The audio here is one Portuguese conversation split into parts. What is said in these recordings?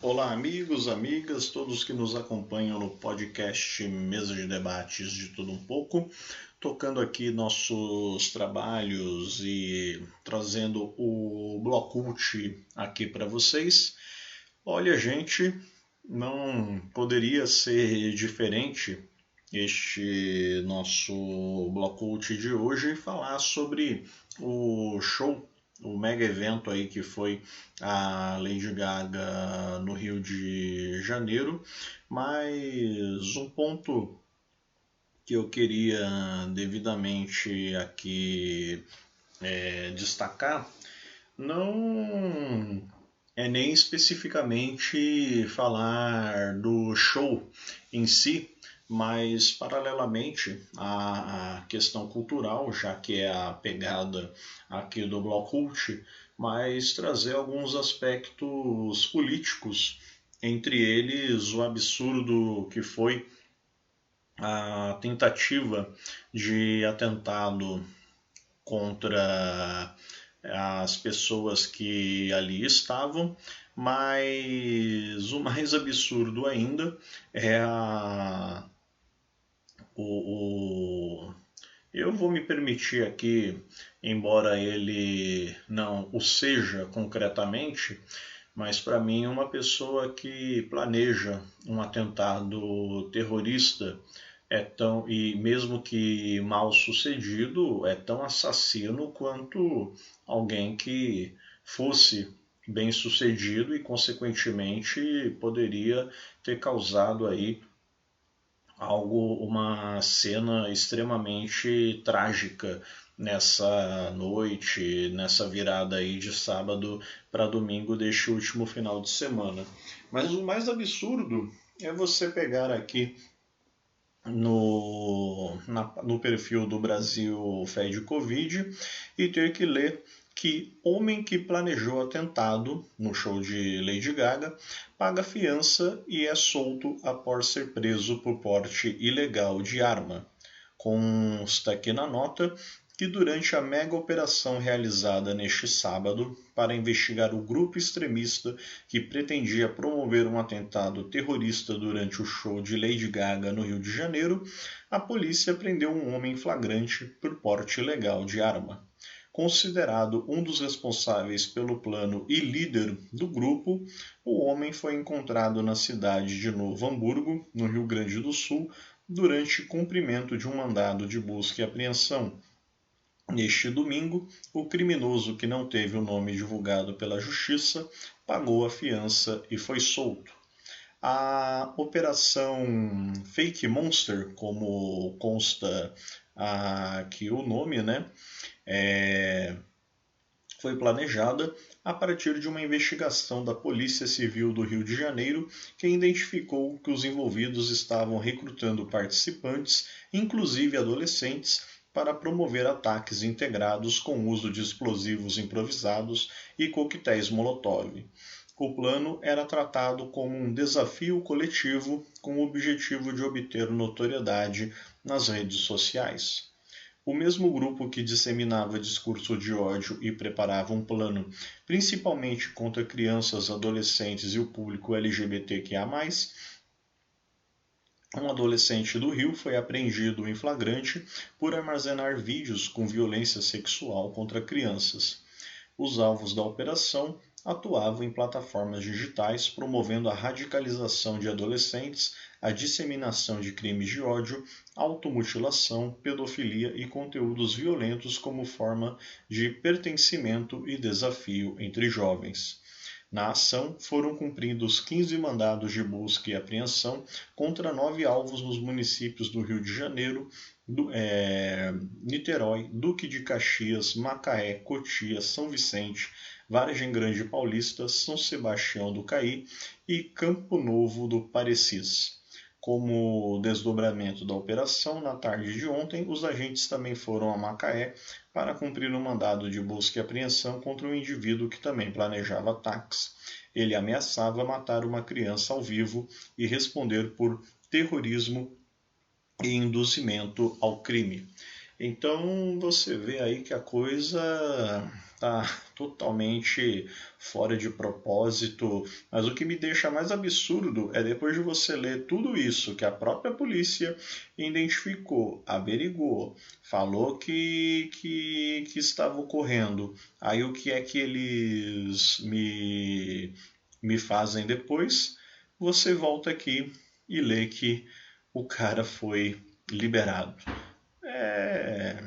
Olá, amigos, amigas, todos que nos acompanham no podcast Mesa de Debates de Tudo Um Pouco, tocando aqui nossos trabalhos e trazendo o Blocult aqui para vocês. Olha, gente, não poderia ser diferente este nosso Blocult de hoje falar sobre o show, o mega evento aí que foi a Lady Gaga no Rio de Janeiro, mas um ponto que eu queria devidamente aqui destacar não é nem especificamente falar do show em si, mas paralelamente à questão cultural, já que é a pegada aqui do Blocult, mas trazer alguns aspectos políticos, entre eles o absurdo que foi a tentativa de atentado contra as pessoas que ali estavam, mas o mais absurdo ainda é eu vou me permitir aqui, embora ele não o seja concretamente, mas para mim uma pessoa que planeja um atentado terrorista é tão, e mesmo que mal sucedido, é tão assassino quanto alguém que fosse bem sucedido e consequentemente poderia ter causado aí uma cena extremamente trágica nessa noite, nessa virada aí de sábado para domingo deste último final de semana. Mas o mais absurdo é você pegar aqui no perfil do Brasil Fed Covid e ter que ler que homem que planejou atentado no show de Lady Gaga paga fiança e é solto após ser preso por porte ilegal de arma. Consta aqui na nota que durante a mega operação realizada neste sábado para investigar o grupo extremista que pretendia promover um atentado terrorista durante o show de Lady Gaga no Rio de Janeiro, a polícia prendeu um homem em flagrante por porte ilegal de arma. Considerado um dos responsáveis pelo plano e líder do grupo, o homem foi encontrado na cidade de Novo Hamburgo, no Rio Grande do Sul, durante cumprimento de um mandado de busca e apreensão. Neste domingo, o criminoso, que não teve o nome divulgado pela Justiça, pagou a fiança e foi solto. A operação Fake Monster, como consta aqui o nome, foi planejada a partir de uma investigação da Polícia Civil do Rio de Janeiro, que identificou que os envolvidos estavam recrutando participantes, inclusive adolescentes, para promover ataques integrados com uso de explosivos improvisados e coquetéis Molotov. O plano era tratado como um desafio coletivo com o objetivo de obter notoriedade nas redes sociais. O mesmo grupo que disseminava discurso de ódio e preparava um plano, principalmente contra crianças, adolescentes e o público LGBTQIA+, um adolescente do Rio foi apreendido em flagrante por armazenar vídeos com violência sexual contra crianças. Os alvos da operação atuavam em plataformas digitais promovendo a radicalização de adolescentes, a disseminação de crimes de ódio, automutilação, pedofilia e conteúdos violentos como forma de pertencimento e desafio entre jovens. Na ação, foram cumpridos 15 mandados de busca e apreensão contra 9 alvos nos municípios do Rio de Janeiro, Niterói, Duque de Caxias, Macaé, Cotia, São Vicente, Vargem Grande Paulista, São Sebastião do Caí e Campo Novo do Parecis. Como desdobramento da operação, na tarde de ontem, os agentes também foram a Macaé para cumprir um mandado de busca e apreensão contra um indivíduo que também planejava ataques. Ele ameaçava matar uma criança ao vivo e responder por terrorismo e induzimento ao crime. Então você vê aí que a coisa tá totalmente fora de propósito, mas o que me deixa mais absurdo é depois de você ler tudo isso que a própria polícia identificou, averigou, falou que estava ocorrendo. Aí o que é que eles me fazem depois? Você volta aqui e lê que o cara foi liberado. É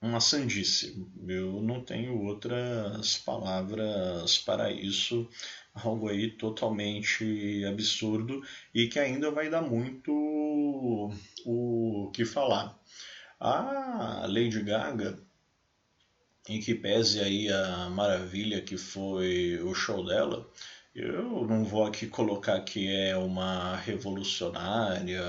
uma sandice. Eu não tenho outras palavras para isso. Algo aí totalmente absurdo e que ainda vai dar muito o que falar. A Lady Gaga, em que pese aí a maravilha que foi o show dela, eu não vou aqui colocar que é uma revolucionária,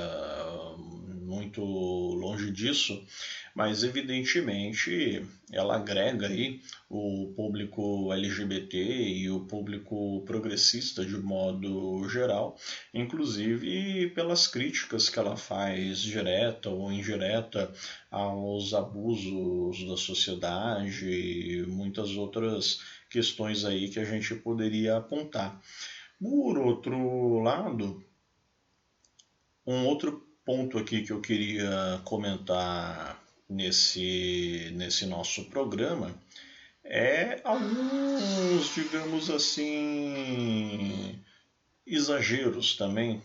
muito longe disso, mas evidentemente ela agrega aí o público LGBT e o público progressista de modo geral, inclusive pelas críticas que ela faz direta ou indireta aos abusos da sociedade e muitas outras questões aí que a gente poderia apontar. Por outro lado, um outro ponto aqui que eu queria comentar nesse nosso programa é alguns, digamos assim, exageros também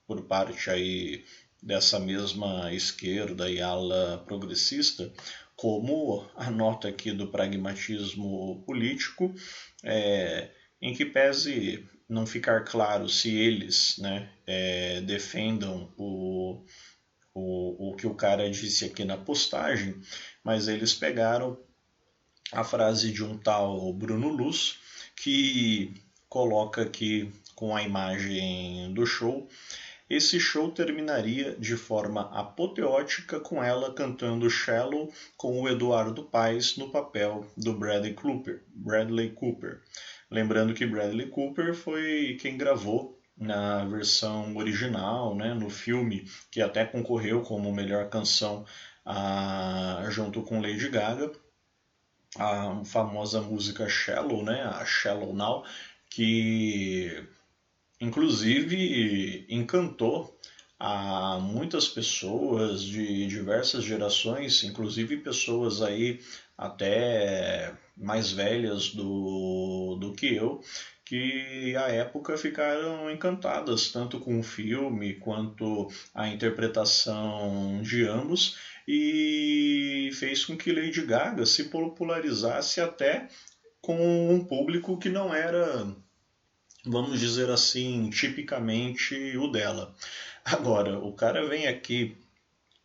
por parte aí dessa mesma esquerda e ala progressista, como a nota aqui do pragmatismo político, em que pese não ficar claro se eles, né, defendam o que o cara disse aqui na postagem, mas eles pegaram a frase de um tal Bruno Luz, que coloca aqui com a imagem do show. Esse show terminaria de forma apoteótica com ela cantando Shallow com o Eduardo Paes no papel do Bradley Cooper. Lembrando que Bradley Cooper foi quem gravou na versão original, né, no filme, que até concorreu como melhor canção junto com Lady Gaga, a famosa música Shallow, né, a Shallow Now, que inclusive encantou a muitas pessoas de diversas gerações, inclusive pessoas aí até mais velhas do que eu, que à época ficaram encantadas tanto com o filme quanto a interpretação de ambos e fez com que Lady Gaga se popularizasse até com um público que não era, vamos dizer assim, tipicamente o dela. Agora, o cara vem aqui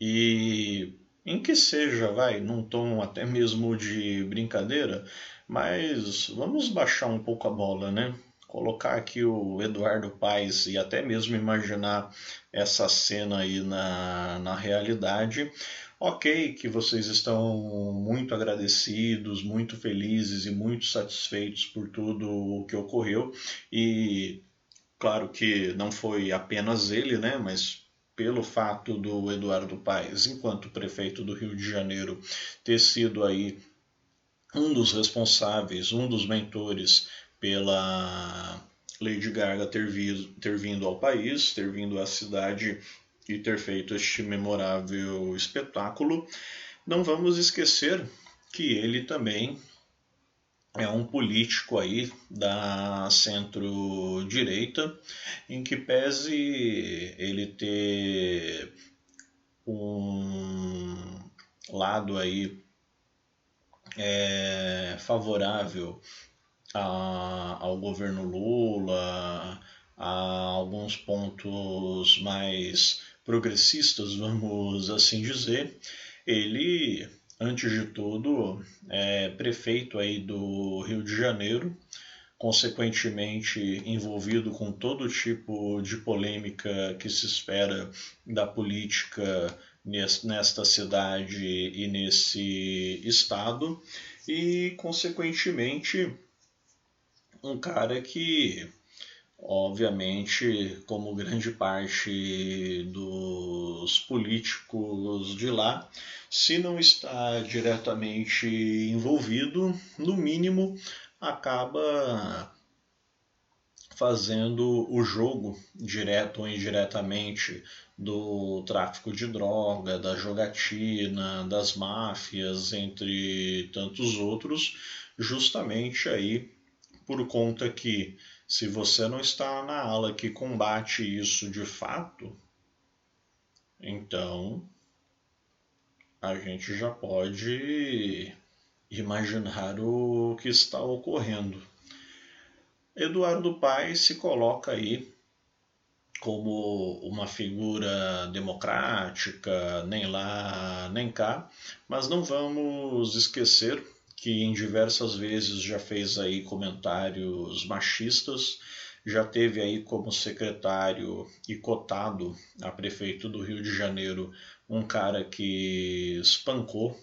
e, em que seja, vai, num tom até mesmo de brincadeira, mas vamos baixar um pouco a bola, né? Colocar aqui o Eduardo Paes e até mesmo imaginar essa cena aí na realidade. Ok, que vocês estão muito agradecidos, muito felizes e muito satisfeitos por tudo o que ocorreu. E claro que não foi apenas ele, né? Mas pelo fato do Eduardo Paes, enquanto prefeito do Rio de Janeiro, ter sido aí um dos responsáveis, um dos mentores pela Lady Gaga ter vindo ao país, ter vindo à cidade e ter feito este memorável espetáculo, não vamos esquecer que ele também é um político aí da centro-direita, em que pese ele ter um lado aí favorável ao governo Lula, a alguns pontos mais progressistas, vamos assim dizer, ele, antes de tudo, é prefeito aí do Rio de Janeiro, consequentemente envolvido com todo tipo de polêmica que se espera da política nesta cidade e nesse estado, e consequentemente um cara que Obviamente, como grande parte dos políticos de lá, se não está diretamente envolvido, no mínimo acaba fazendo o jogo, direto ou indiretamente, do tráfico de droga, da jogatina, das máfias, entre tantos outros, justamente aí por conta que se você não está na ala que combate isso de fato, então a gente já pode imaginar o que está ocorrendo. Eduardo Paes se coloca aí como uma figura democrática, nem lá nem cá, mas não vamos esquecer que em diversas vezes já fez aí comentários machistas, já teve aí como secretário e cotado a prefeito do Rio de Janeiro um cara que espancou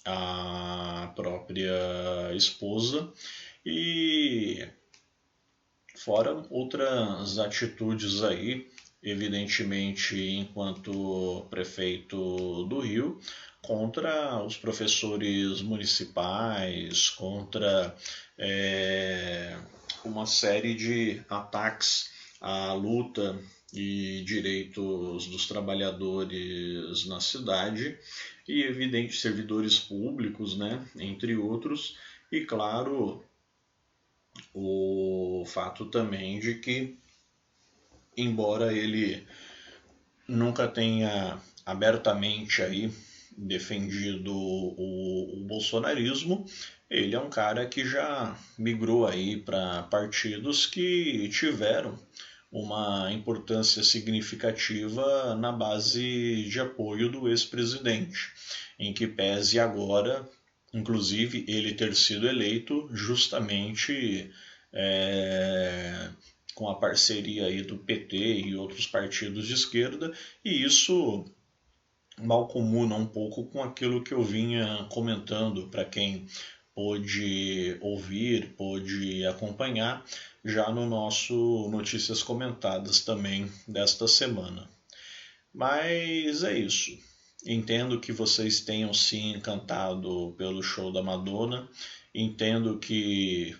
a própria esposa e fora outras atitudes aí, evidentemente enquanto prefeito do Rio, contra os professores municipais, contra uma série de ataques à luta e direitos dos trabalhadores na cidade e evidente servidores públicos, né, entre outros, e claro, o fato também de que, embora ele nunca tenha abertamente aí defendido o bolsonarismo, ele é um cara que já migrou aí para partidos que tiveram uma importância significativa na base de apoio do ex-presidente, em que pese agora, inclusive, ele ter sido eleito justamente com a parceria aí do PT e outros partidos de esquerda, e isso malcomuna um pouco com aquilo que eu vinha comentando para quem pôde ouvir, pôde acompanhar já no nosso Notícias Comentadas também desta semana. Mas é isso. Entendo que vocês tenham se encantado pelo show da Madonna. Entendo que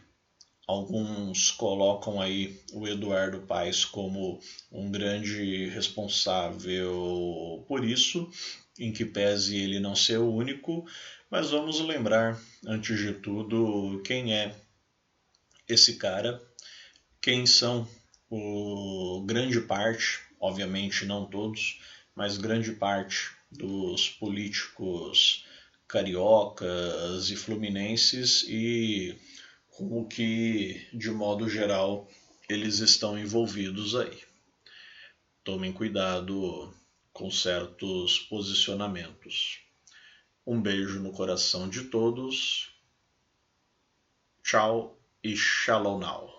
alguns colocam aí o Eduardo Paes como um grande responsável por isso, em que pese ele não ser o único, mas vamos lembrar, antes de tudo, quem é esse cara, quem são grande parte, obviamente não todos, mas grande parte dos políticos cariocas e fluminenses e como que, de modo geral, eles estão envolvidos aí. Tomem cuidado com certos posicionamentos. Um beijo no coração de todos. Tchau e shalom now.